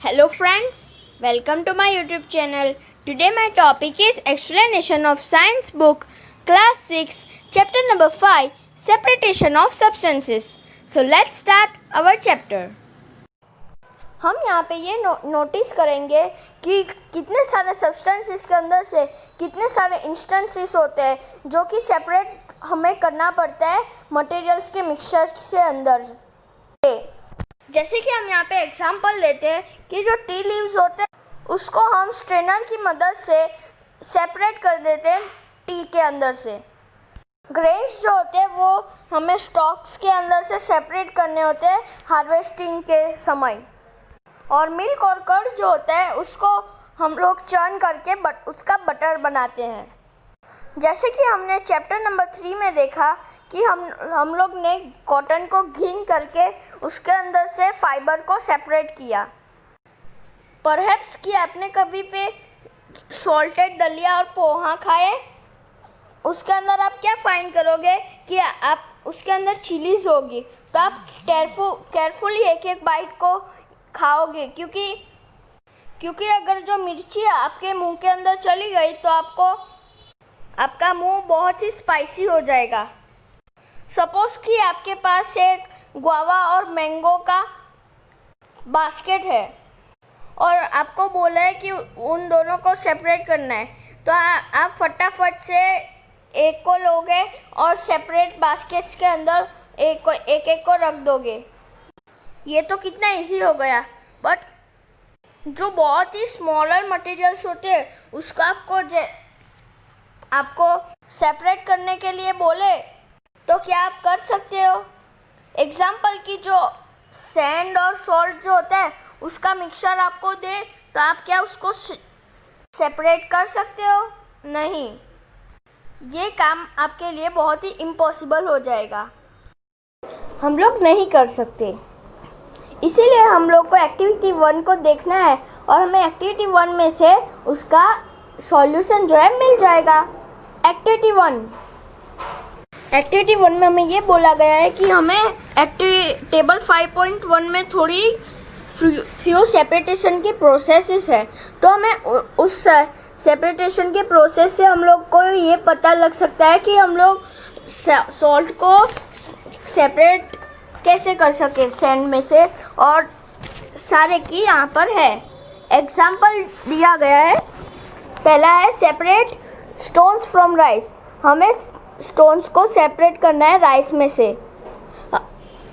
Hello friends, welcome to my YouTube channel. Today my topic is explanation of science book class 6 chapter number 5 separation of substances. So let's start our chapter. हम यहाँ पे ये notice करेंगे कि कितने सारे substances के अंदर से कितने सारे इंस्टेंसेस होते हैं जो कि सेपरेट हमें करना पड़ता है मटेरियल्स के मिक्सचर से अंदर। जैसे कि हम यहाँ पे एग्जांपल लेते हैं कि जो टी लीव्स होते हैं उसको हम स्ट्रेनर की मदद से सेपरेट कर देते हैं टी के अंदर से। ग्रेन्स जो होते हैं वो हमें स्टॉक्स के अंदर से सेपरेट करने होते हैं हार्वेस्टिंग के समय। और मिल्क और कर्ड जो होता है उसको हम लोग चर्न करके उसका बटर बनाते हैं। जैसे कि हमने चैप्टर नंबर 3 में देखा कि हम लोग ने कॉटन को घिन करके उसके अंदर से फाइबर को सेपरेट किया। परहैप्स कि आपने कभी पे सॉल्टेड दलिया और पोहा खाए, उसके अंदर आप क्या फाइंड करोगे कि आप उसके अंदर चिलीज होगी, तो आप केयरफुली एक एक बाइट को खाओगे क्योंकि अगर जो मिर्ची आपके मुंह के अंदर चली गई तो आपका मुंह बहुत ही स्पाइसी हो जाएगा। सपोज कि आपके पास एक गुआवा और मैंगो का बास्केट है और आपको बोला है कि उन दोनों को सेपरेट करना है, तो आप फटाफट से एक को लोगे और सेपरेट बास्केट्स के अंदर एक को रख दोगे। ये तो कितना इजी हो गया, बट जो बहुत ही स्मॉलर मटेरियल्स होते हैं उसको आपको सेपरेट करने के लिए बोले तो क्या आप कर सकते हो? एग्जाम्पल की जो सैंड और सॉल्ट जो होता है उसका मिक्सचर आपको दे तो आप क्या उसको सेपरेट कर सकते हो? नहीं, ये काम आपके लिए बहुत ही इम्पॉसिबल हो जाएगा, हम लोग नहीं कर सकते। इसीलिए हम लोग को एक्टिविटी 1 को देखना है और हमें एक्टिविटी 1 में से उसका सॉल्यूशन जो है मिल जाएगा। एक्टिविटी 1 में हमें ये बोला गया है कि हमें टेबल 5.1 में थोड़ी फ्यू सेपरेटेशन की प्रोसेसेस है, तो हमें उस सेपरेटेशन के प्रोसेस से हम लोग को ये पता लग सकता है कि हम लोग सॉल्ट को सेपरेट कैसे कर सके सैंड में से, और सारे की यहाँ पर है एग्जाम्पल दिया गया है। पहला है सेपरेट स्टोन्स फ्रॉम राइस, हमें स्टोन्स को सेपरेट करना है राइस में से।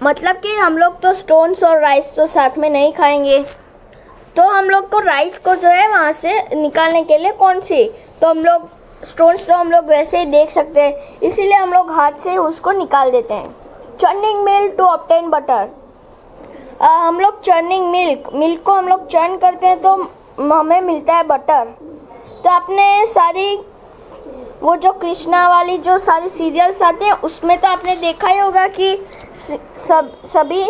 मतलब कि हम लोग तो स्टोन्स और राइस तो साथ में नहीं खाएंगे, तो हम लोग को राइस को जो है वहाँ से निकालने के लिए कौन सी, तो हम लोग स्टोन्स तो हम लोग वैसे ही देख सकते हैं, इसीलिए हम लोग हाथ से उसको निकाल देते हैं। Churning milk to obtain butter, हम लोग चर्निंग मिल्क को हम लोग चर्न करते हैं तो हमें मिलता है बटर। तो आपने सारी वो जो कृष्णा वाली जो सारी सीरियल्स आते हैं उसमें तो आपने देखा ही होगा कि सभी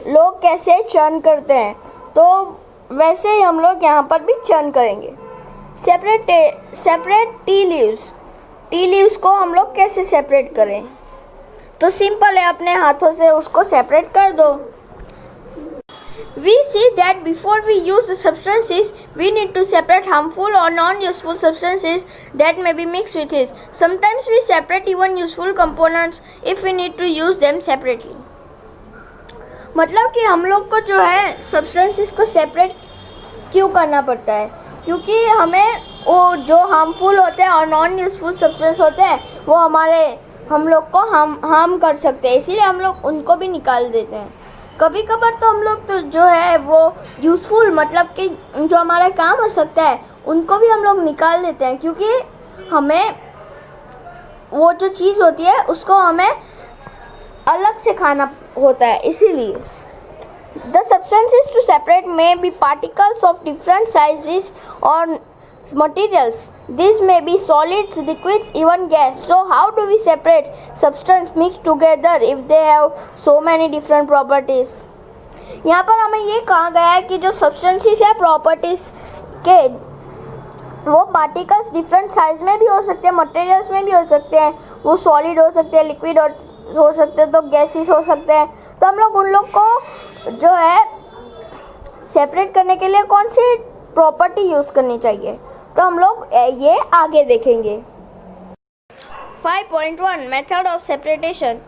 लोग कैसे चर्न करते हैं, तो वैसे ही हम लोग यहाँ पर भी चर्न करेंगे। सेपरेट टी लीव्स को हम लोग कैसे सेपरेट करें, तो सिंपल है, अपने हाथों से उसको सेपरेट कर दो। We see that before we use the substances, we need to separate harmful or non-useful substances that may be mixed with it. Sometimes we separate even useful components if we need to use them separately. मतलब कि हम लोग को जो है substances को separate क्यों करना पड़ता है, क्योंकि हमें वो जो harmful होते हैं और non-useful substance होते हैं वो हम लोग को हार्म कर सकते हैं, इसीलिए हम लोग उनको भी निकाल देते हैं। कभी कभार तो हम लोग तो जो है वो यूज़फुल मतलब कि जो हमारा काम हो सकता है उनको भी हम लोग निकाल देते हैं, क्योंकि हमें वो जो चीज़ होती है उसको हमें अलग से खाना होता है, इसीलिए। The substances to separate may be particles of different sizes or materials. These may be solids, liquids, even gas. So how do we separate substance mixed together if they have so many different properties? यहाँ पर हमें ये कहा गया है कि जो substances है properties के वो पार्टिकल्स डिफरेंट साइज में भी हो सकते हैं, मटेरियल्स में भी हो सकते हैं, वो सॉलिड हो सकते हैं, लिक्विड हो सकते हैं, तो गैसेस हो सकते हैं। तो हम लोग उन लोग को जो है सेपरेट करने के लिए कौन सी प्रॉपर्टी यूज़ करनी चाहिए, तो हम लोग ये आगे देखेंगे। 5.1 मेथड ऑफ सेपरेटेशन।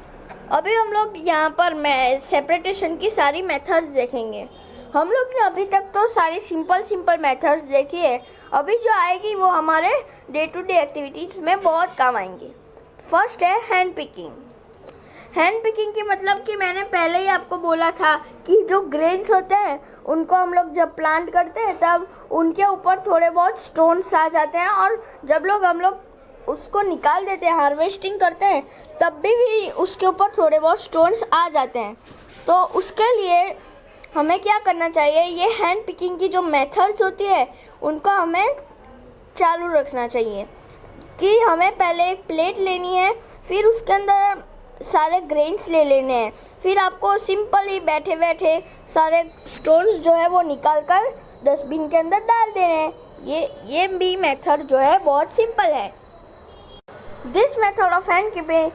अभी हम लोग यहाँ पर सेपरेटेशन की सारी मेथड्स देखेंगे। हम लोग ने अभी तक तो सारी सिंपल मेथड्स देखी है, अभी जो आएगी वो हमारे डे टू डे एक्टिविटीज़ में बहुत काम आएंगी। फर्स्ट है हैंड पिकिंग। हैंड पिकिंग की मतलब कि मैंने पहले ही आपको बोला था कि जो ग्रेन्स होते हैं उनको हम लोग जब प्लांट करते हैं तब उनके ऊपर थोड़े बहुत स्टोन्स आ जाते हैं, और जब हम लोग उसको निकाल देते हैं, हार्वेस्टिंग करते हैं, तब भी उसके ऊपर थोड़े बहुत स्टोन्स आ जाते हैं। तो उसके लिए हमें क्या करना चाहिए, ये हैंड पिकिंग की जो मेथड्स होती है उनको हमें चालू रखना चाहिए कि हमें पहले एक प्लेट लेनी है, फिर उसके अंदर सारे ग्रेन्स ले लेने हैं, फिर आपको सिंपल ही बैठे बैठे सारे स्टोन्स जो है वो निकाल कर डस्टबिन के अंदर डाल देने हैं। ये भी मेथड जो है बहुत सिंपल है। This method of hand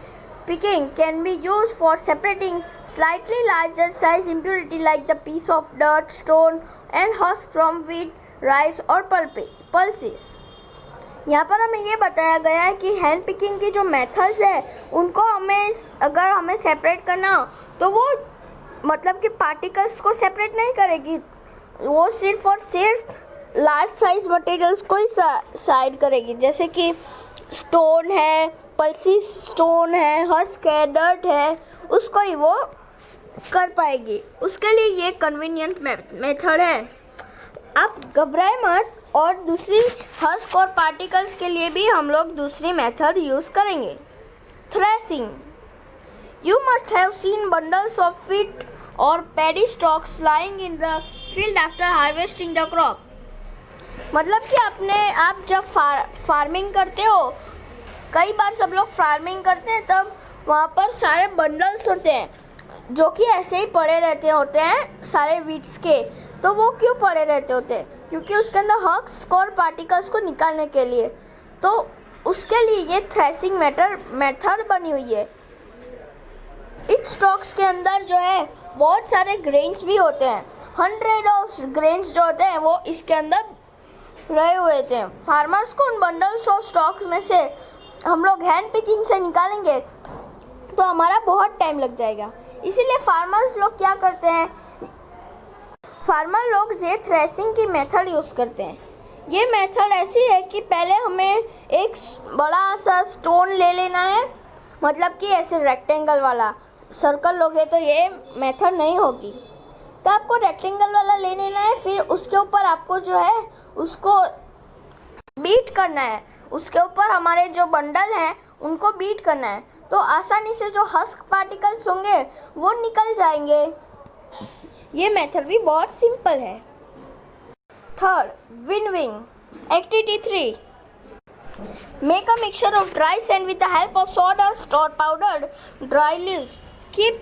picking can be used for separating slightly larger size impurity like the piece of dirt, stone and husk from wheat, rice or pulses। यहाँ पर हमें ये बताया गया है कि हैंड पिकिंग की जो मेथड्स है उनको अगर हमें सेपरेट करना हो तो वो मतलब कि पार्टिकल्स को सेपरेट नहीं करेगी, वो सिर्फ और सिर्फ लार्ज साइज मटेरियल्स को ही साइड करेगी, जैसे कि स्टोन है, पल्सीज स्टोन है, हस्क है, डर्ट है, उसको ही वो कर पाएगी। उसके लिए ये कन्वीनियंट मेथड है। आप घबराए मत, और दूसरी हस्क और पार्टिकल्स के लिए भी हम लोग दूसरी मेथड यूज़ करेंगे। Threshing. You must have seen bundles of wheat और paddy stocks lying in the field after harvesting the crop. मतलब कि आप जब फार्मिंग करते हो, कई बार सब लोग फार्मिंग करते हैं तब वहाँ पर सारे बंडल्स होते हैं जो कि ऐसे ही पड़े रहते होते हैं सारे वीट्स के। तो वो क्यों पड़े रहते होते हैं, क्योंकि उसके अंदर हस्क और पार्टिकल्स को निकालने के लिए। तो उसके लिए ये थ्रेसिंग मेथड बनी हुई है। इस स्टॉक्स के अंदर जो है बहुत सारे ग्रेन्स भी होते हैं, 100 ऑफ ग्रेन्स जो होते हैं वो इसके अंदर रहे हुए थे। फार्मर्स को उन बंडल्स ऑफ स्टॉक्स में से हम लोग हैंड पिकिंग से निकालेंगे तो हमारा बहुत टाइम लग जाएगा। इसीलिए फार्मर्स लोग क्या करते हैं, फार्मर लोग ये थ्रेसिंग की मेथड यूज़ करते हैं। ये मेथड ऐसी है कि पहले हमें एक बड़ा सा स्टोन ले लेना है, मतलब कि ऐसे रेक्टेंगल वाला। सर्कल लोगे तो ये मेथड नहीं होगी, तो आपको रेक्टेंगल वाला ले लेना है। फिर उसके ऊपर आपको जो है उसको बीट करना है, उसके ऊपर हमारे जो बंडल हैं उनको बीट करना है, तो आसानी से जो हस्क पार्टिकल्स होंगे वो निकल जाएंगे। ये मेथड भी बहुत सिंपल है। Third, winnowing. Activity 3, make a mixture of dry sand with the help of sawdust or powdered dry leaves. Keep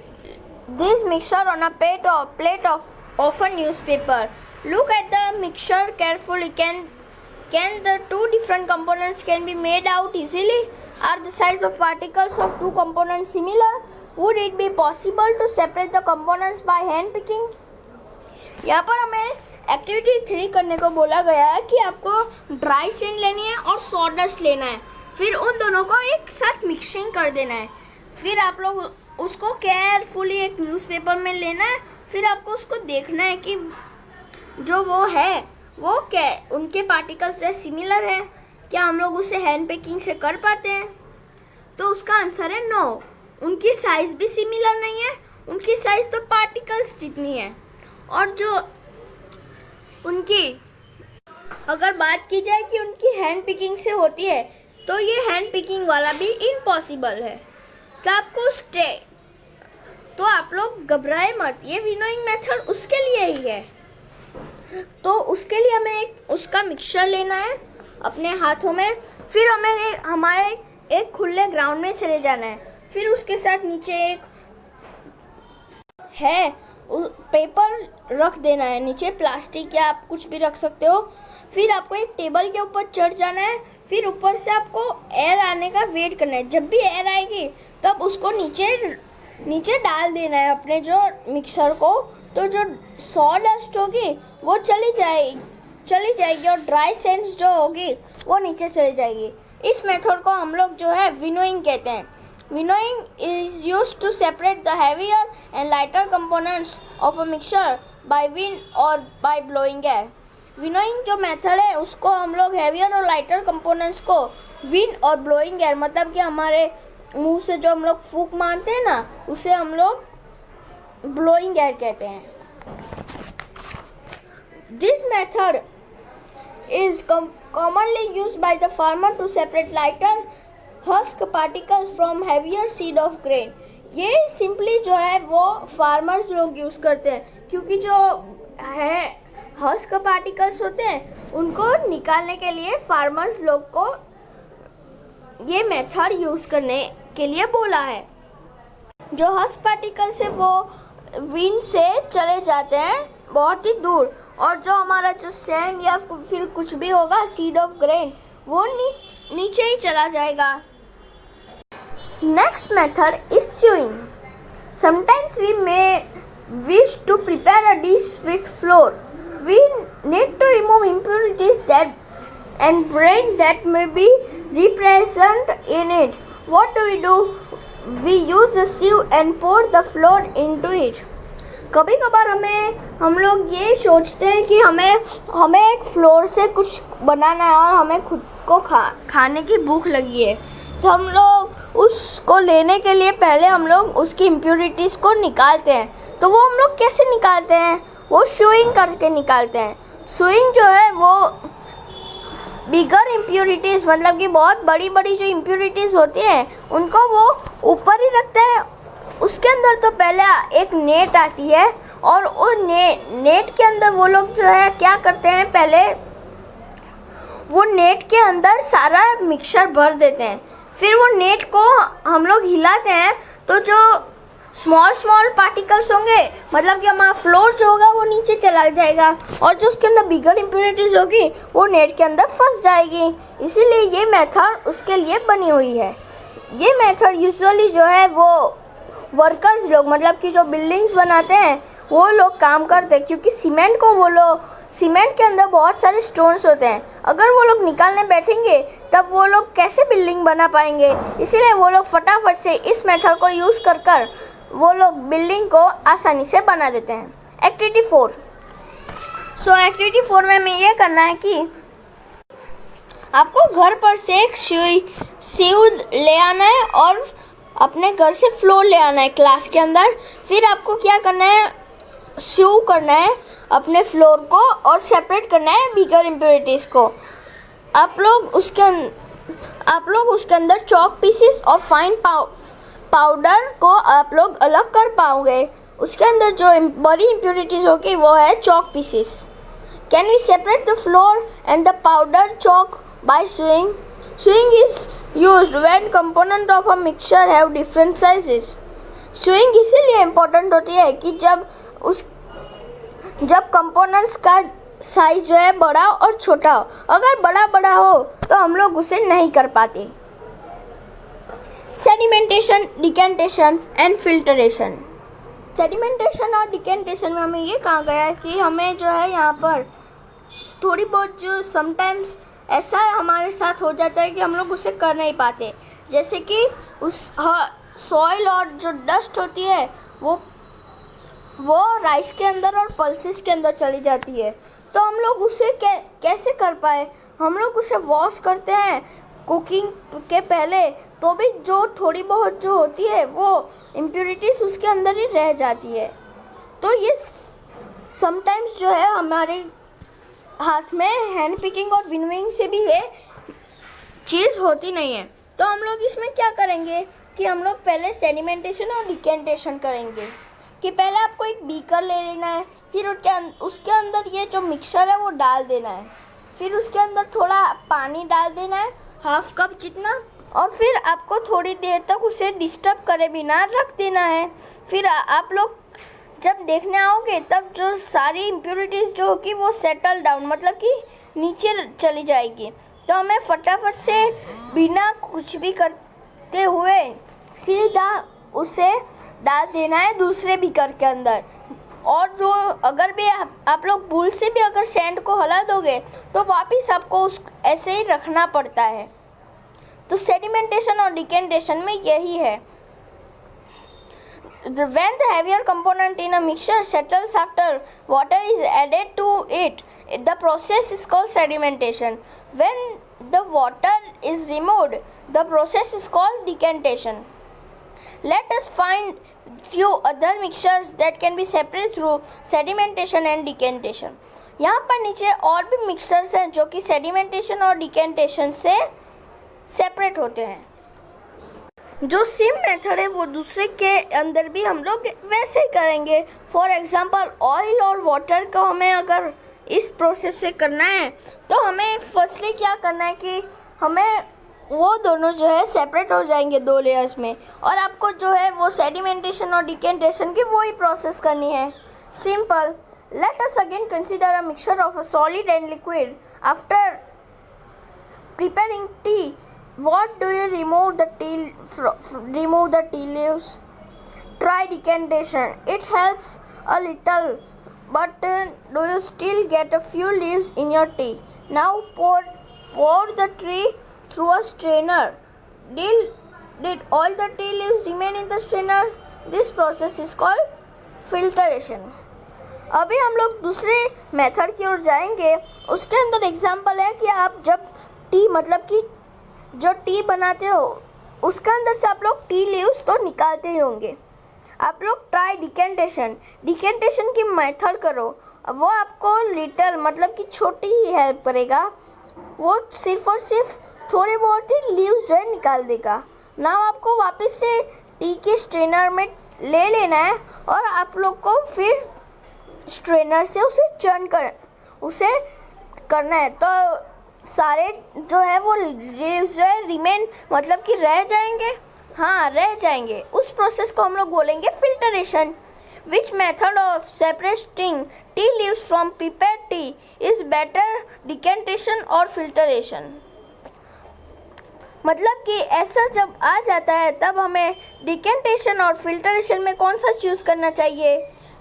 this mixture on a plate of a newspaper. Look at the mixture carefully. Can the two different components can be made out easily? Are the size of particles of two components similar? Would it be possible to separate the components by hand picking? यहाँ पर हमें activity 3 करने को बोला गया है कि आपको ड्राई सैंड लेनी है और सॉडस्ट लेना है, फिर उन दोनों को एक साथ मिक्सिंग कर देना है। फिर आप लोग उसको केयरफुली एक न्यूज़पेपर में लेना है, फिर आपको उसको देखना है कि जो वो है वो क्या उनके पार्टिकल्स जो सिमिलर है, क्या हम लोग उसे हैंड पिकिंग से कर पाते हैं। तो उसका आंसर है नो, उनकी साइज़ भी सिमिलर नहीं है, उनकी साइज़ तो पार्टिकल्स जितनी है। और जो उनकी अगर बात की जाए कि उनकी हैंड पिकिंग से होती है तो ये हैंड पिकिंग वाला भी इम्पॉसिबल है। तो आप लोग घबराए मत, ये विनोइंग मेथड उसके लिए ही है। तो उसके लिए हमें उसका मिक्सचर लेना है अपने हाथों में, फिर हमें हमारे एक खुले ग्राउंड में चले जाना है। फिर उसके साथ नीचे एक है पेपर रख देना है, नीचे प्लास्टिक या आप कुछ भी रख सकते हो। फिर आपको एक टेबल के ऊपर चढ़ जाना है, फिर ऊपर से आपको एयर आने का वेट करना है। जब भी एयर आएगी तब उसको नीचे डाल देना है अपने जो मिक्सर को, तो जो सॉडस्ट होगी वो चली जाएगी और ड्राई सैंड्स जो होगी वो नीचे चली जाएगी। इस मेथड को हम लोग जो है विनोइंग कहते हैं। Winnowing is used to separate the heavier and lighter components of a mixture by wind और बाय ब्लोइंग एयर। विनोइंग जो मेथड है उसको हम लोग हैवियर और लाइटर कंपोनेंट्स को विंड और ब्लोइंग एयर, मतलब कि हमारे मुंह से जो हम लोग फूंक मारते हैं ना, उसे हम लोग ब्लोइंग एयर कहते हैं। This method is commonly used by the farmer to separate lighter husk particles from heavier seed of grain। ये सिंपली जो है वो फार्मर्स लोग यूज़ करते हैं, क्योंकि जो है हस्क पार्टिकल्स होते हैं उनको निकालने के लिए फार्मर्स लोग को ये मेथड यूज़ करने के लिए बोला है। जो हस्क पार्टिकल्स है वो विंड से चले जाते हैं बहुत ही दूर, और जो हमारा जो सैंड या फिर कुछ भी होगा सीड ऑफ ग्रेन वो नीचे ही चला जाएगा। Next method is sewing. Sometimes we may wish to prepare a dish with flour. We need to remove impurities that and brains that may be represent in it. What do? We use a sieve and pour the flour into it. कभी कभार हम लोग ये सोचते हैं कि हमें एक फ्लोर से कुछ बनाना है और हमें खुद को खाने की भूख लगी है, तो हम लोग उसको लेने के लिए पहले हम लोग उसकी इम्प्यूरिटीज़ को निकालते हैं। तो वो हम लोग कैसे निकालते हैं? वो स्यूइंग करके निकालते हैं। स्यूइंग जो है वो बिगर इम्प्यूरिटीज़, मतलब कि बहुत बड़ी बड़ी जो इम्प्यूरिटीज़ होती हैं उनको वो ऊपर ही रखते हैं। उसके अंदर तो पहले एक नेट आती है, और वो नेट के अंदर वो लोग जो है क्या करते हैं, पहले वो नेट के अंदर सारा मिक्सचर भर देते हैं। फिर वो नेट को हम लोग हिलाते हैं तो जो स्मॉल पार्टिकल्स होंगे, मतलब कि हमारा फ्लोर जो होगा वो नीचे चला जाएगा, और जो उसके अंदर बिगर इम्प्यूरिटीज़ होगी वो नेट के अंदर फंस जाएगी। इसीलिए ये मेथड उसके लिए बनी हुई है। ये मेथड यूजुअली जो है वो वर्कर्स लोग, मतलब कि जो बिल्डिंग्स बनाते हैं वो लोग काम करते हैं, क्योंकि सीमेंट के अंदर बहुत सारे स्टोन्स होते हैं। अगर वो लोग निकालने बैठेंगे तब वो लोग कैसे बिल्डिंग बना पाएंगे, इसीलिए वो लोग फटाफट से इस मेथड को यूज़ कर वो लोग बिल्डिंग को आसानी से बना देते हैं। एक्टिविटी 4। एक्टिविटी 4 में हमें ये करना है कि आपको घर पर से एक सीव ले आना है और अपने घर से फ्लोर ले आना है क्लास के अंदर। फिर आपको क्या करना है, स्यू करना है अपने फ्लोर को और सेपरेट करना है बिगर इम्प्यूरिटीज़ को। आप लोग उसके अंदर चॉक पीसेस और फाइन पाउडर को आप लोग अलग कर पाओगे। उसके अंदर जो बड़ी इम्प्यूरिटीज़ होगी वो है chalk pieces. Can we separate the flour and the powder chalk by sewing? Sewing is used when components of a mixture have different sizes. Sewing इसीलिए इम्पोर्टेंट होती है कि जब कंपोनेंट्स का साइज जो है बड़ा और छोटा हो। अगर बड़ा हो तो हम लोग उसे नहीं कर पाते। Sedimentation, decantation and filtration. Sedimentation और डिकेंटेशन में हमें ये कहा गया है कि हमें जो है यहाँ पर थोड़ी बहुत जो समटाइम्स ऐसा हमारे साथ हो जाता है कि हम लोग उसे कर नहीं पाते, जैसे कि उस सॉइल और जो डस्ट होती है वो राइस के अंदर और पल्सेस के अंदर चली जाती है। तो हम लोग उसे कैसे कर पाए? हम लोग उसे वॉश करते हैं कुकिंग के पहले, तो भी जो थोड़ी बहुत जो होती है वो इम्प्यूरिटीज़ उसके अंदर ही रह जाती है। तो ये समटाइम्स जो है हमारे हाथ में हैंड पिकिंग और विनोइंग से भी ये चीज़ होती नहीं है। तो हम लोग इसमें क्या करेंगे कि हम लोग पहले सेडिमेंटेशन और डिकेंटेशन करेंगे। कि पहले आपको एक बीकर ले लेना है, फिर उसके अंदर ये जो मिक्सचर है वो डाल देना है, फिर उसके अंदर थोड़ा पानी डाल देना है, हाफ कप जितना, और फिर आपको थोड़ी देर तक उसे डिस्टर्ब करे बिना रख देना है। फिर आप लोग जब देखने आओगे तब जो सारी इम्प्यूरिटीज़ जो होगी वो सेटल डाउन, मतलब कि नीचे चली जाएगी। तो हमें फटाफट से बिना कुछ भी करते हुए सीधा उसे डाल देना है दूसरे बीकर के अंदर। और जो अगर भी आप लोग भूल से भी अगर सैंड को हिला दोगे तो वापस आपको उस ऐसे ही रखना पड़ता है। तो सेडिमेंटेशन और डिकेंटेशन में यही है। When the heavier component in a mixture settles after water is added to it, the process is called sedimentation. When the water is removed, the process is called decantation. Let us find few other mixtures that can be separated through sedimentation and decantation. यहाँ पर नीचे और भी mixtures हैं जो कि sedimentation और decantation से सेपरेट होते हैं। जो सेम मेथड है वो दूसरे के अंदर भी हम लोग वैसे ही करेंगे। फॉर एग्जांपल ऑयल और वाटर को हमें अगर इस प्रोसेस से करना है तो हमें फर्स्टली क्या करना है कि हमें वो दोनों जो है सेपरेट हो जाएंगे 2 लेयर्स में, और आपको जो है वो सेडिमेंटेशन और डिकेंटेशन की वही प्रोसेस करनी है। Simple. Let us again consider a mixture of a solid and liquid. After preparing T, what do you remove the tea leaves? Try decantation. It helps a little, but do you still get a few leaves in your tea? Now pour the tea through a strainer. Did all the tea leaves remain in the strainer? This process is called filtration. अभी हम लोग दूसरे method की ओर जाएंगे। उसके अंदर example है कि आप जब टी मतलब कि जो टी बनाते हो उसके अंदर से आप लोग टी लीव्स तो निकालते ही होंगे। आप लोग ट्राई डिकेंटेशन की मेथड करो। वो आपको लिटल मतलब कि छोटी ही हेल्प करेगा। वो सिर्फ और सिर्फ थोड़ी बहुत ही लीव्स जो है निकाल देगा। ना आपको वापस से टी के स्ट्रेनर में ले लेना है और आप लोग को फिर स्ट्रेनर से उसे करना है। तो सारे जो है वो लीव्स जो है रिमेन मतलब कि रह जाएंगे। हाँ, रह जाएंगे। उस प्रोसेस को हम लोग बोलेंगे filtration. Which method of separating tea leaves from prepared T is better, decantation और फिल्टरेशन? मतलब कि ऐसा जब आ जाता है तब हमें डिकेंटेशन और फिल्टरेशन में कौन सा चूज़ करना चाहिए?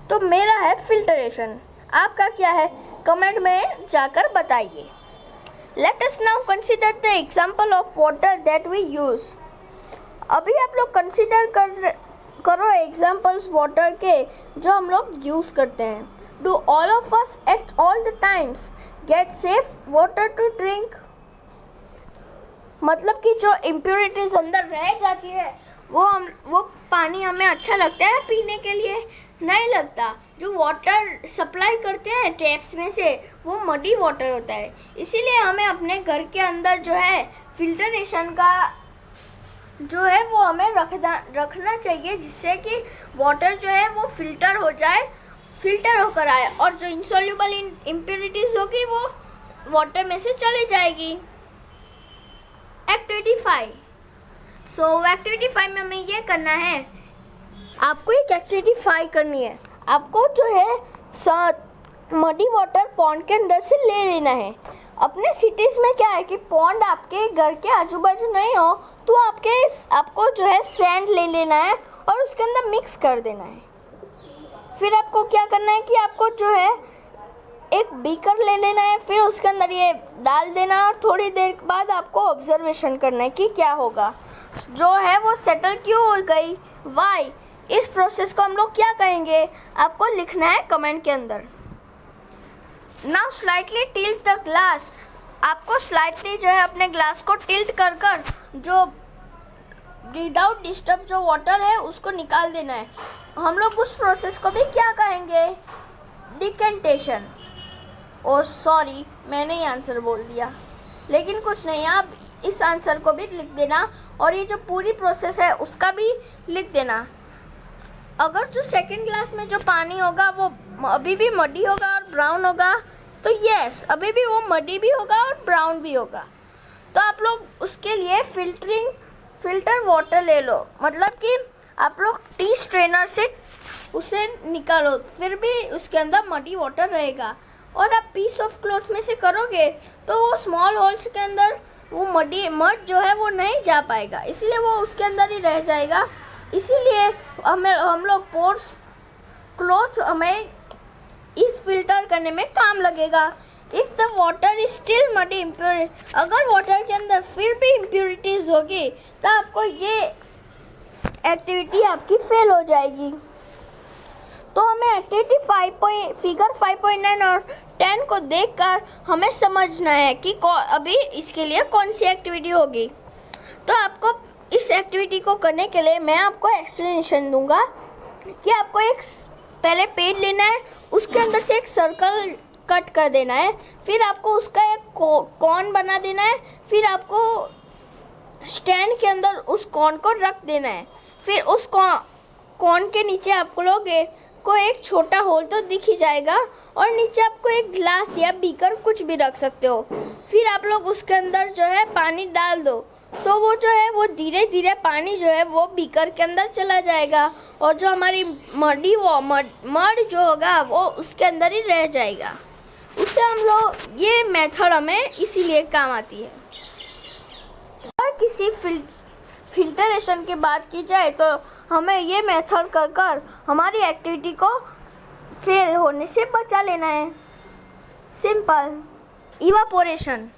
तो मेरा है फिल्टरेशन। आपका क्या है? कमेंट में जाकर बताइए। Let us now consider the example of water that we use. अभी आप लोग कंसिडर करो एग्जाम्पल्स वाटर के जो हम लोग यूज़ करते हैं। Do all of us at all the times get safe water to drink? मतलब कि जो इम्प्योरिटीज़ अंदर रह जाती है वो पानी हमें अच्छा लगता है पीने के लिए? नहीं लगता। जो वाटर सप्लाई करते हैं टैप्स में से वो मडी वाटर होता है। इसीलिए हमें अपने घर के अंदर जो है फिल्टरेशन का जो है वो हमें रखना चाहिए, जिससे कि वाटर जो है वो फिल्टर होकर आए और जो इंसॉल्युबल इम्प्योरिटीज़ होगी वो वाटर में से चली जाएगी। एक्टिविटी 5। एक्टिविटी 5 में हमें ये करना है, आपको एक एक्टिविटी 5 करनी है। आपको जो है मडी वाटर पॉन्ड के अंदर से ले लेना है। अपने सिटीज़ में क्या है कि पॉन्ड आपके घर के आजू बाजू नहीं हो तो आपको जो है सैंड ले लेना है और उसके अंदर मिक्स कर देना है। फिर आपको क्या करना है कि आपको जो है एक बीकर ले लेना है, फिर उसके अंदर ये डाल देना और थोड़ी देर बाद आपको ऑब्जर्वेशन करना है कि क्या होगा। जो है वो सेटल क्यों हो गई, वाई। इस प्रोसेस को हम लोग क्या कहेंगे आपको लिखना है कमेंट के अंदर। Now slightly tilt the glass. आपको स्लाइटली जो है अपने ग्लास को टिल्ट कर जो विदाउट डिस्टर्ब जो वाटर है उसको निकाल देना है। हम लोग उस प्रोसेस को भी क्या कहेंगे? डिकेंटेशन। ओ सॉरी, मैंने ही आंसर बोल दिया, लेकिन कुछ नहीं, आप इस आंसर को भी लिख देना और ये जो पूरी प्रोसेस है उसका भी लिख देना। अगर जो सेकंड ग्लास में जो पानी होगा वो अभी भी मडी होगा और ब्राउन होगा तो यस, अभी भी वो मडी भी होगा और ब्राउन भी होगा। तो आप लोग उसके लिए फिल्टर वाटर ले लो, मतलब कि आप लोग टी स्ट्रेनर से उसे निकालो, फिर भी उसके अंदर मडी वाटर रहेगा। और आप पीस ऑफ क्लॉथ में से करोगे तो वो स्मॉल होल्स के अंदर वो मड जो है वो नहीं जा पाएगा, इसलिए वो उसके अंदर ही रह जाएगा। इसीलिए हम लोग पोर्स क्लॉथ हमें इस फिल्टर करने में काम लगेगा। If the water is still muddy impure, अगर वाटर के अंदर फिर भी इम्प्योरिटीज होगी तो आपको ये एक्टिविटी आपकी फेल हो जाएगी। तो हमें एक्टिविटी फिगर 5.9 और 10 को देखकर हमें समझना है कि अभी इसके लिए कौन सी एक्टिविटी होगी। तो आपको इस एक्टिविटी को करने के लिए मैं आपको एक्सप्लेनेशन दूंगा कि आपको एक पहले पेज लेना है, उसके अंदर से एक सर्कल कट कर देना है, फिर आपको उसका एक कॉन बना देना है, फिर आपको स्टैंड के अंदर उस कॉन को रख देना है, फिर उस कॉन के नीचे आप लोगे को एक छोटा होल तो दिख ही जाएगा और नीचे आपको एक ग्लास या बीकर कुछ भी रख सकते हो। फिर आप लोग उसके अंदर जो है पानी डाल दो, तो वो जो है वो धीरे धीरे पानी जो है वो बीकर के अंदर चला जाएगा और जो हमारी मड जो होगा वो उसके अंदर ही रह जाएगा। उससे हम लोग ये मेथड हमें इसीलिए काम आती है। अगर किसी फिल्टरेशन की बात की जाए तो हमें ये मेथड कर हमारी एक्टिविटी को फेल होने से बचा लेना है। Simple evaporation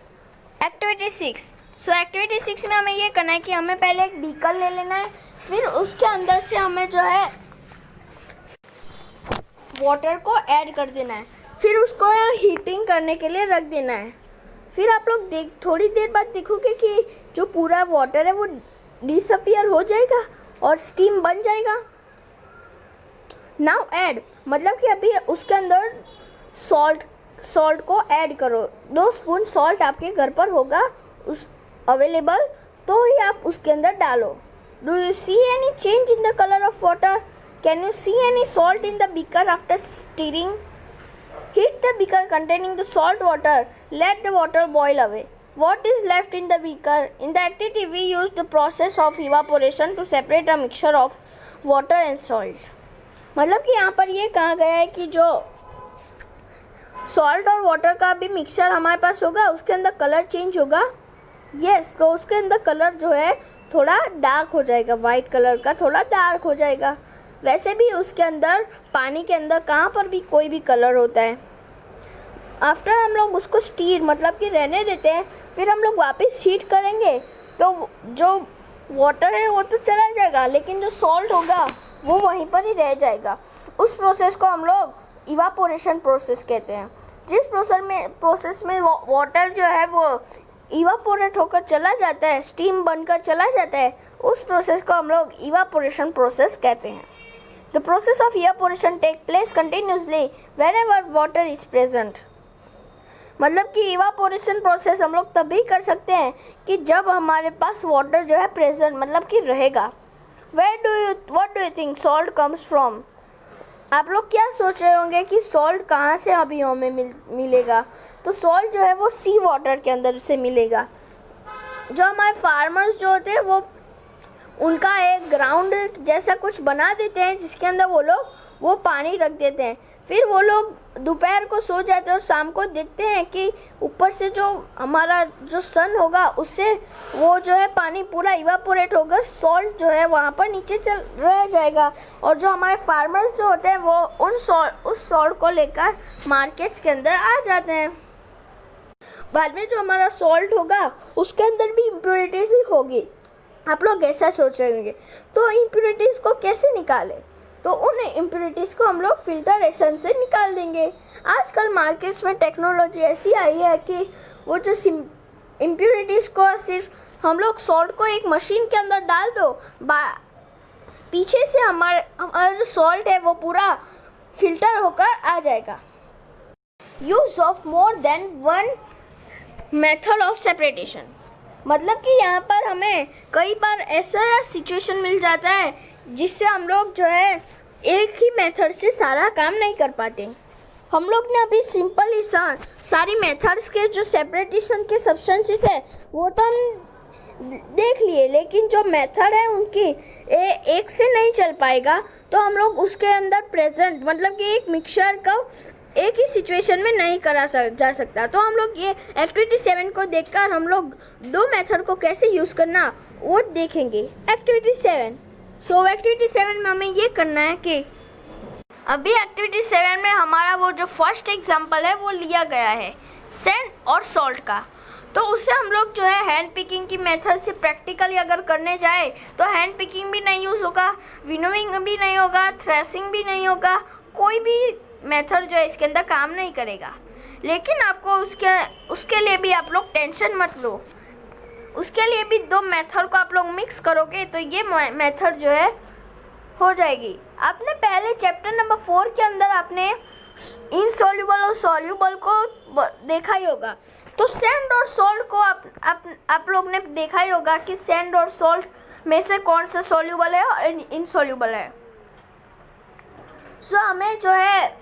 activity 6। सो एक्टिविटी 6 में हमें ये करना है कि हमें पहले एक बीकर ले लेना है, फिर उसके अंदर से हमें जो है वाटर को ऐड कर देना है, फिर उसको हीटिंग करने के लिए रख देना है। फिर आप लोग थोड़ी देर बाद देखोगे कि जो पूरा वाटर है वो डिसअपियर हो जाएगा और स्टीम बन जाएगा। नाउ ऐड, मतलब कि अभी उसके अंदर सॉल्ट को ऐड करो। 2 स्पून सॉल्ट आपके घर पर होगा उस अवेलेबल, तो ही आप उसके अंदर डालो। Do you see any change in the colour of water? Can you see any salt in the beaker after steering? Heat the beaker containing the salt water. Let the water boil away. What is left in the beaker? In the activity, we use the process of evaporation to separate a mixture of water and salt. मतलब कि यहाँ पर ये कहा गया है कि जो सॉल्ट और वाटर का भी मिक्सचर हमारे पास होगा उसके अंदर कलर चेंज होगा। यस, तो उसके अंदर कलर जो है थोड़ा डार्क हो जाएगा, वाइट कलर का थोड़ा डार्क हो जाएगा। वैसे भी उसके अंदर पानी के अंदर कहाँ पर भी कोई भी कलर होता है। आफ्टर हम लोग उसको स्टीर मतलब कि रहने देते हैं, फिर हम लोग वापस हीट करेंगे तो जो वाटर है वो तो चला जाएगा, लेकिन जो सॉल्ट होगा वो वहीं पर ही रह जाएगा। उस प्रोसेस को हम लोग इवापोरेशन प्रोसेस कहते हैं। जिस प्रोसेस में वाटर जो है वो इवापोरेट होकर चला जाता है, स्टीम बनकर चला जाता है, उस प्रोसेस को हम लोग इवापोरेशन प्रोसेस कहते हैं। The process of evaporation takes place continuously whenever water is present. मतलब कि इवापोरेशन प्रोसेस हम लोग तभी कर सकते हैं कि जब हमारे पास वाटर जो है प्रेजेंट मतलब कि रहेगा। What do you think salt comes from? आप लोग क्या सोच रहे होंगे कि सॉल्ट कहाँ से अभी हमें मिलेगा? तो सॉल्ट जो है वो सी वाटर के अंदर से मिलेगा। जो हमारे फार्मर्स जो होते हैं वो उनका एक ग्राउंड जैसा कुछ बना देते हैं जिसके अंदर वो लोग वो पानी रख देते हैं। फिर वो लोग दोपहर को सो जाते हैं और शाम को देखते हैं कि ऊपर से जो हमारा जो सन होगा उससे वो जो है पानी पूरा इवापोरेट होकर सॉल्ट जो है वहाँ पर नीचे चल रह जाएगा। और जो हमारे फार्मर्स जो होते हैं वो उस सॉल्ट को लेकर मार्केट्स के अंदर आ जाते हैं। बाद में जो हमारा सॉल्ट होगा उसके अंदर भी इम्प्योरिटीज ही होगी। आप लोग ऐसा सोच रहे होंगे तो इम्प्योरिटीज़ को कैसे निकालें? तो उन इम्प्योरिटीज़ को हम लोग फिल्टरेशन से निकाल देंगे। आजकल मार्केट्स में टेक्नोलॉजी ऐसी आई है कि वो जो इम्प्योरिटीज़ को सिर्फ हम लोग सॉल्ट को एक मशीन के अंदर डाल दो, पीछे से हमारा जो सॉल्ट है वो पूरा फिल्टर होकर आ जाएगा। Use of more than one method of separation, मतलब कि यहाँ पर हमें कई बार ऐसा सिचुएशन मिल जाता है जिससे हम लोग जो है एक ही मेथड से सारा काम नहीं कर पाते। हम लोग ने अभी सिंपल ही सारी मेथड्स के जो सेपरेटेशन के सब्सटेंसेस है वो तो हम देख लिए, लेकिन जो मेथड है उनकी एक से नहीं चल पाएगा। तो हम लोग उसके अंदर प्रेजेंट मतलब कि एक मिक्सचर का एक ही सिचुएशन में नहीं करा जा सकता। तो हम लोग ये एक्टिविटी 7 को देखकर हम लोग 2 मेथड को कैसे यूज़ करना वो देखेंगे। एक्टिविटी 7। सो एक्टिविटी 7 में हमें ये करना है कि अभी एक्टिविटी 7 में हमारा वो जो फर्स्ट एग्जाम्पल है वो लिया गया है सैंड और सॉल्ट का। तो उससे हम लोग जो है हैंड पिकिंग की मेथड से प्रैक्टिकली अगर करने जाए तो हैंड पिकिंग भी नहीं यूज़ होगा, विनोइंग भी नहीं होगा, थ्रेसिंग भी नहीं होगा, कोई भी मेथड जो है इसके अंदर काम नहीं करेगा। लेकिन आपको उसके लिए भी आप लोग टेंशन मत लो, उसके लिए भी दो मेथड को आप लोग मिक्स करोगे तो ये मेथड जो है हो जाएगी। आपने पहले चैप्टर नंबर 4 के अंदर आपने इनसॉल्युबल और सॉल्युबल को देखा ही होगा। तो सैंड और सॉल्ट को आप लोग ने देखा ही होगा कि सैंड और सॉल्ट में से कौन सा सॉल्युबल है और इनसॉल्युबल है। सो हमें जो है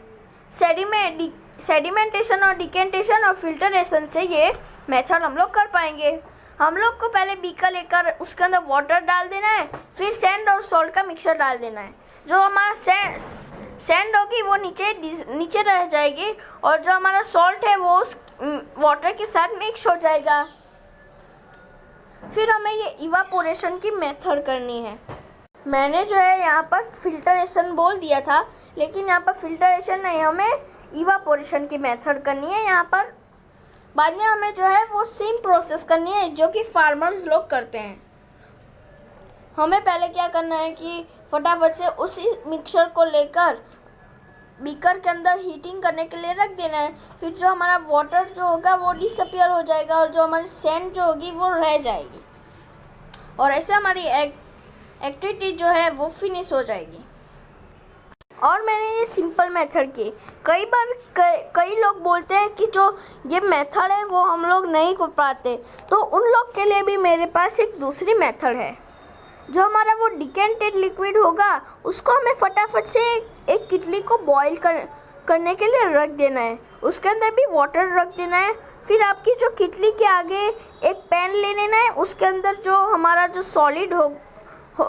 सेडिमेंटेशन और डिकेंटेशन और फिल्टरेशन से ये मेथड हम लोग कर पाएंगे। हम लोग को पहले बीकर लेकर उसके अंदर वाटर डाल देना है, फिर सैंड और सॉल्ट का मिक्सचर डाल देना है। जो हमारा सैंड होगी वो नीचे रह जाएगी और जो हमारा सॉल्ट है वो उस वाटर के साथ मिक्स हो जाएगा। फिर हमें ये इवापोरेशन की मेथड करनी है। मैंने जो है यहाँ पर फिल्टरेशन बोल दिया था, लेकिन यहाँ पर फिल्टरेशन नहीं, हमें इवापोरेशन की मेथड करनी है। यहाँ पर बाद में हमें जो है वो सेम प्रोसेस करनी है जो कि फार्मर्स लोग करते हैं। हमें पहले क्या करना है कि फटाफट से उसी मिक्सचर को लेकर बीकर के अंदर हीटिंग करने के लिए रख देना है। फिर जो हमारा वाटर जो होगा वो डिसअपियर हो जाएगा और जो हमारी सैंड जो होगी वो रह जाएगी और ऐसे हमारी एक्टिविटी जो है वो फिनिश हो जाएगी। और मैंने ये सिंपल मेथड की। कई बार कई लोग बोलते हैं कि जो ये मेथड है वो हम लोग नहीं कर पाते, तो उन लोग के लिए भी मेरे पास एक दूसरी मेथड है। जो हमारा वो डिकेंटेड लिक्विड होगा उसको हमें फटाफट से एक किटली को बॉईल करने के लिए रख देना है, उसके अंदर भी वाटर रख देना है। फिर आपकी जो किटली के आगे एक पैन ले लेना है, उसके अंदर जो हमारा जो सॉलिड हो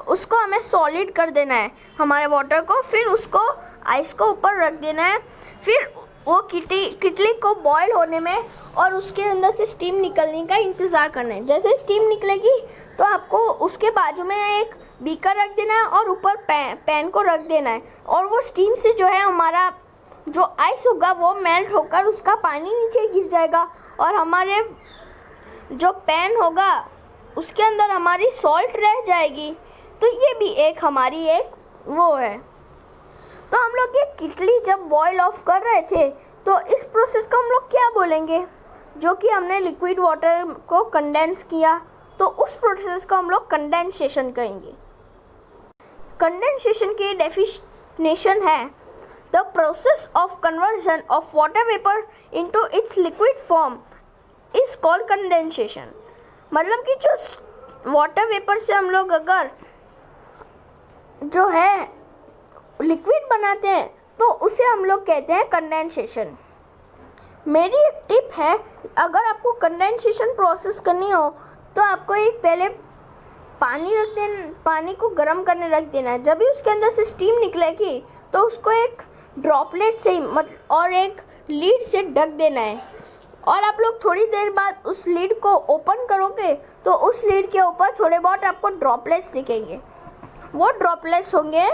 उसको हमें सॉलिड कर देना है हमारे वाटर को। फिर उसको आइस को ऊपर रख देना है। फिर वो किटली को बॉईल होने में और उसके अंदर से स्टीम निकलने का इंतज़ार करना है। जैसे स्टीम निकलेगी तो आपको उसके बाजू में एक बीकर रख देना है और ऊपर पैन को रख देना है और वो स्टीम से जो है हमारा जो आइस होगा वो मेल्ट होकर उसका पानी नीचे गिर जाएगा और हमारे जो पैन होगा उसके अंदर हमारी सॉल्ट रह जाएगी। तो ये भी एक हमारी एक वो है। तो हम लोग ये किटली जब बॉईल ऑफ कर रहे थे तो इस प्रोसेस को हम लोग क्या बोलेंगे, जो कि हमने लिक्विड वाटर को कंडेंस किया, तो उस प्रोसेस को हम लोग कंडेंसेशन कहेंगे। कंडेंसेशन की डेफिनेशन है the process of conversion of water vapour into its liquid form is called condensation. मतलब कि जो वाटर वेपर से हम लोग अगर जो है लिक्विड बनाते हैं तो उसे हम लोग कहते हैं कंडेंसेशन। मेरी एक टिप है, अगर आपको कंडेंसेशन प्रोसेस करनी हो तो आपको एक पहले पानी को गर्म करने रख देना है। जब भी उसके अंदर से स्टीम निकलेगी तो उसको एक ड्रॉपलेट से और एक लीड से ढक देना है और आप लोग थोड़ी देर बाद उस लीड को ओपन करोगे तो उस लीड के ऊपर थोड़े बहुत आपको ड्रॉपलेट्स दिखेंगे। वो ड्रॉपलेट्स होंगे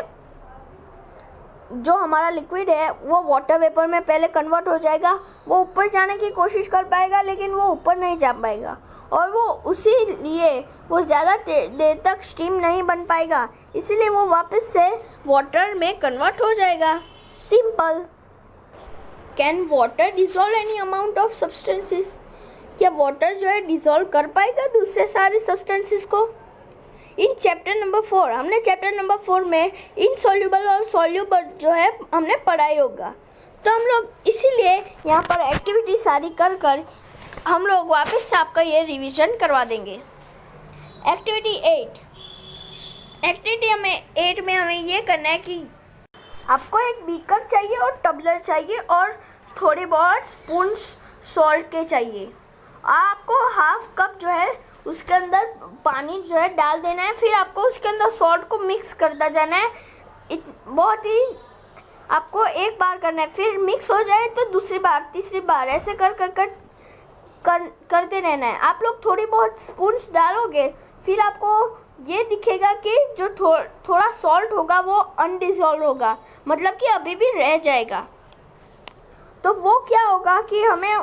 जो हमारा लिक्विड है वो वाटर वेपर में पहले कन्वर्ट हो जाएगा। वो ऊपर जाने की कोशिश कर पाएगा लेकिन वो ऊपर नहीं जा पाएगा और वो उसी लिए वो ज़्यादा देर तक स्टीम नहीं बन पाएगा, इसीलिए वो वापस से वाटर में कन्वर्ट हो जाएगा। Simple. Can water dissolve any amount of substances? क्या वाटर जो है डिज़ोल्व कर पाएगा दूसरे सारे सब्सटेंसेस को? इन चैप्टर नंबर 4 हमने चैप्टर नंबर 4 में इनसॉल्युबल और सॉल्युबल जो है हमने पढ़ाई होगा। तो हम लोग इसीलिए यहाँ पर एक्टिविटी सारी कर हम लोग वापस से आपका ये रिवीजन करवा देंगे। एक्टिविटी 8 में हमें ये करना है कि आपको एक बीकर चाहिए और टबलर चाहिए और थोड़े बहुत स्पून सॉल्ट के चाहिए। आपको हाफ कप जो है उसके अंदर पानी जो है डाल देना है। फिर आपको उसके अंदर सॉल्ट को मिक्स करता जाना है। बहुत ही आपको एक बार करना है, फिर मिक्स हो जाए तो दूसरी बार, तीसरी बार, ऐसे करते रहना है। आप लोग थोड़ी बहुत स्पून्स डालोगे, फिर आपको ये दिखेगा कि जो थोड़ा सॉल्ट होगा वो अनडिजॉल्व होगा, मतलब कि अभी भी रह जाएगा। तो वो क्या होगा कि हमें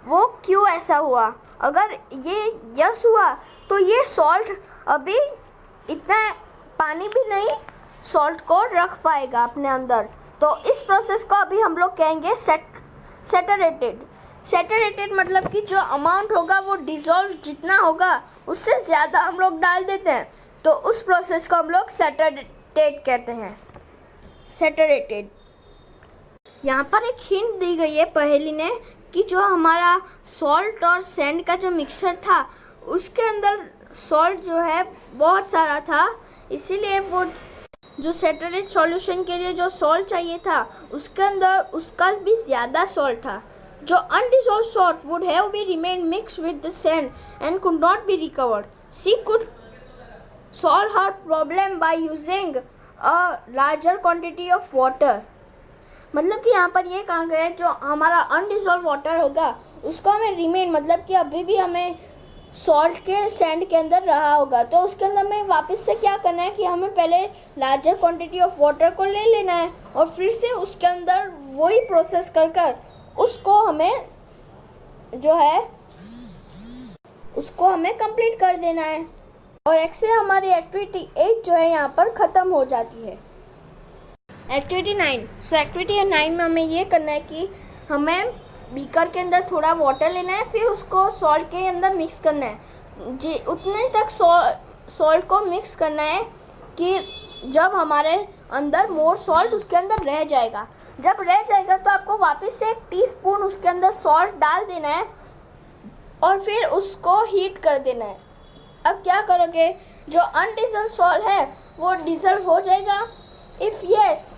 वो क्यों ऐसा हुआ, अगर ये यस हुआ तो ये सॉल्ट अभी इतना पानी भी नहीं सॉल्ट को रख पाएगा अपने अंदर। तो इस प्रोसेस को अभी हम लोग कहेंगे सैचुरेटेड। सैचुरेटेड मतलब कि जो अमाउंट होगा वो डिज़ोल्व जितना होगा उससे ज़्यादा हम लोग डाल देते हैं, तो उस प्रोसेस को हम लोग सैचुरेटेड कहते हैं। सैचुरेटेड। यहाँ पर एक हिंट दी गई है पहेली ने कि जो हमारा सॉल्ट और सैंड का जो मिक्सचर था उसके अंदर सॉल्ट जो है बहुत सारा था, इसीलिए वो जो सैचुरेटेड सॉल्यूशन के लिए जो सॉल्ट चाहिए था उसके अंदर उसका भी ज़्यादा सॉल्ट था। जो अनडिसॉल्व्ड salt would have been remained mixed with the sand and could not be recovered. She could solve her problem by using a larger quantity of water. मतलब कि यहाँ पर ये कहा गया है जो हमारा अनडिसॉल्व वाटर होगा उसको हमें रिमेन मतलब कि अभी भी हमें सॉल्ट के सैंड के अंदर रहा होगा, तो उसके अंदर हमें वापस से क्या करना है कि हमें पहले लार्जर क्वांटिटी ऑफ वाटर को ले लेना है और फिर से उसके अंदर वही प्रोसेस कर उसको हमें जो है उसको हमें कंप्लीट कर देना है। और ऐसे हमारी एक्टिविटी 8 जो है यहाँ पर ख़त्म हो जाती है। एक्टिविटी 9। सो एक्टिविटी 9 में हमें ये करना है कि हमें बीकर के अंदर थोड़ा वाटर लेना है, फिर उसको सॉल्ट के अंदर मिक्स करना है जी, उतने तक सॉल्ट को मिक्स करना है कि जब हमारे अंदर मोर सॉल्ट उसके अंदर रह जाएगा। जब रह जाएगा तो आपको वापस से 1 टीस्पून उसके अंदर सॉल्ट डाल देना है और फिर उसको हीट कर देना है। अब क्या करोगे, जो अनडिसॉल्व सॉल्ट है वो डिसॉल्व हो जाएगा। इफ़ यस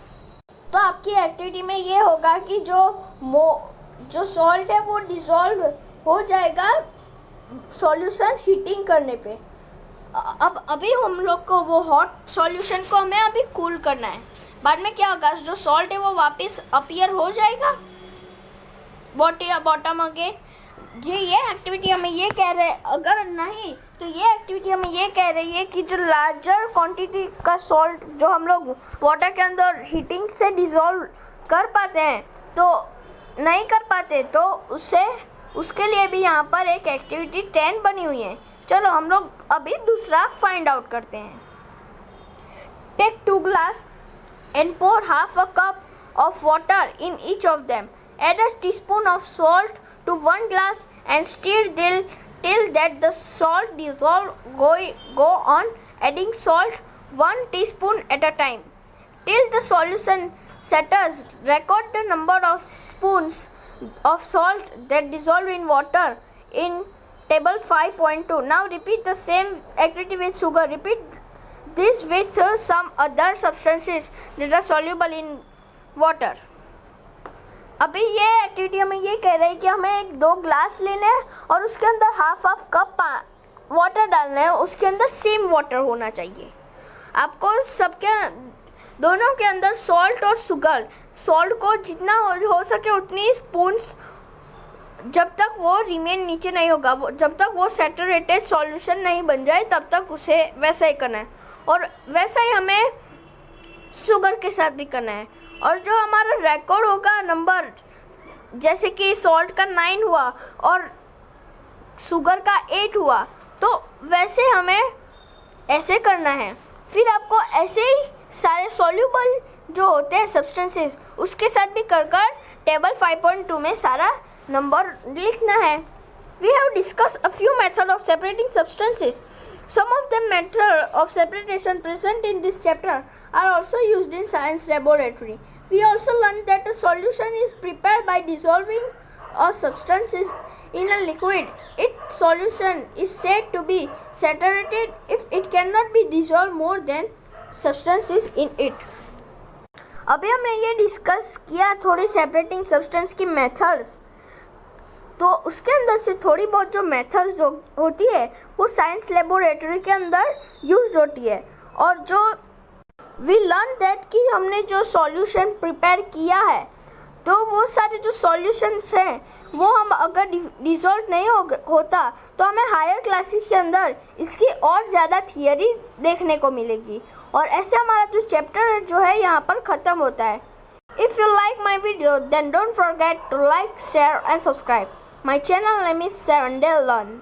तो आपकी एक्टिविटी में ये होगा कि जो सॉल्ट है वो डिसॉल्व हो जाएगा सॉल्यूशन हीटिंग करने पे। अब अभी हम लोग को वो हॉट सॉल्यूशन को हमें अभी कूल करना है। बाद में क्या होगा, जो सॉल्ट है वो वापस अपीयर हो जाएगा बॉटम अगेन। ये एक्टिविटी हमें ये कह रहे हैं, अगर नहीं तो ये एक्टिविटी हमें ये कह रही है कि जो लार्जर क्वांटिटी का सॉल्ट जो हम लोग वाटर के अंदर हीटिंग से डिसॉल्व कर पाते हैं तो नहीं कर पाते, तो उसके लिए भी यहाँ पर एक एक्टिविटी 10 बनी हुई है। चलो हम लोग अभी दूसरा फाइंड आउट करते हैं। Take 2 glass and pour half a cup of water in each of them. Add a teaspoon of salt to 1 glass and stir till that the salt dissolve. Go on adding salt 1 teaspoon at a time till the solution settles. Record the number of spoons of salt that dissolve in water in table 5.2. Now repeat the same activity with sugar. Repeat this with some other substances that are soluble in water. अभी ये activity हमें ये कह रही है कि हमें 2 glass लेने हैं और उसके अंदर हाफ कप वाटर डालना है, उसके अंदर सेम वाटर होना चाहिए। आपको सबके दोनों के अंदर सॉल्ट और शुगर, सॉल्ट को जितना हो सके उतनी स्पून्स, जब तक वो रिमेन नीचे नहीं होगा, जब तक वो सैचुरेटेड सॉल्यूशन नहीं बन जाए तब तक उसे वैसा ही करना है। और वैसा ही हमें शुगर के साथ भी करना है। और जो हमारा रिकॉर्ड होगा नंबर, जैसे कि सॉल्ट का 9 हुआ और शुगर का 8 हुआ, तो वैसे हमें ऐसे करना है। फिर आपको ऐसे ही सारे सॉल्यूबल जो होते हैं सब्सटेंसेस उसके साथ भी कर टेबल 5.2 में सारा नंबर लिखना है। We have discussed a few methods of separating substances. Some of the methods of separation present in this chapter are also used in science laboratory. We also learned that a solution is prepared by dissolving a substance in a liquid. Its solution is said to be saturated if it cannot be dissolved more than substances in it. अभी हमने ये discuss किया थोड़ी separating substance की methods, तो उसके अंदर से थोड़ी बहुत जो मेथड्स जो होती है वो साइंस लेबोरेटरी के अंदर यूज्ड होती है। और जो वी लर्न दैट कि हमने जो सॉल्यूशन प्रिपेयर किया है तो वो सारे जो सॉल्यूशंस हैं वो हम अगर रिजॉल्व नहीं होता तो हमें हायर क्लासेस के अंदर इसकी और ज़्यादा थियरी देखने को मिलेगी, और ऐसे हमारा जो चैप्टर जो है यहाँ पर ख़त्म होता है। If you like my video, then don't forget to like, share and subscribe. My channel name is Sarandel Learn.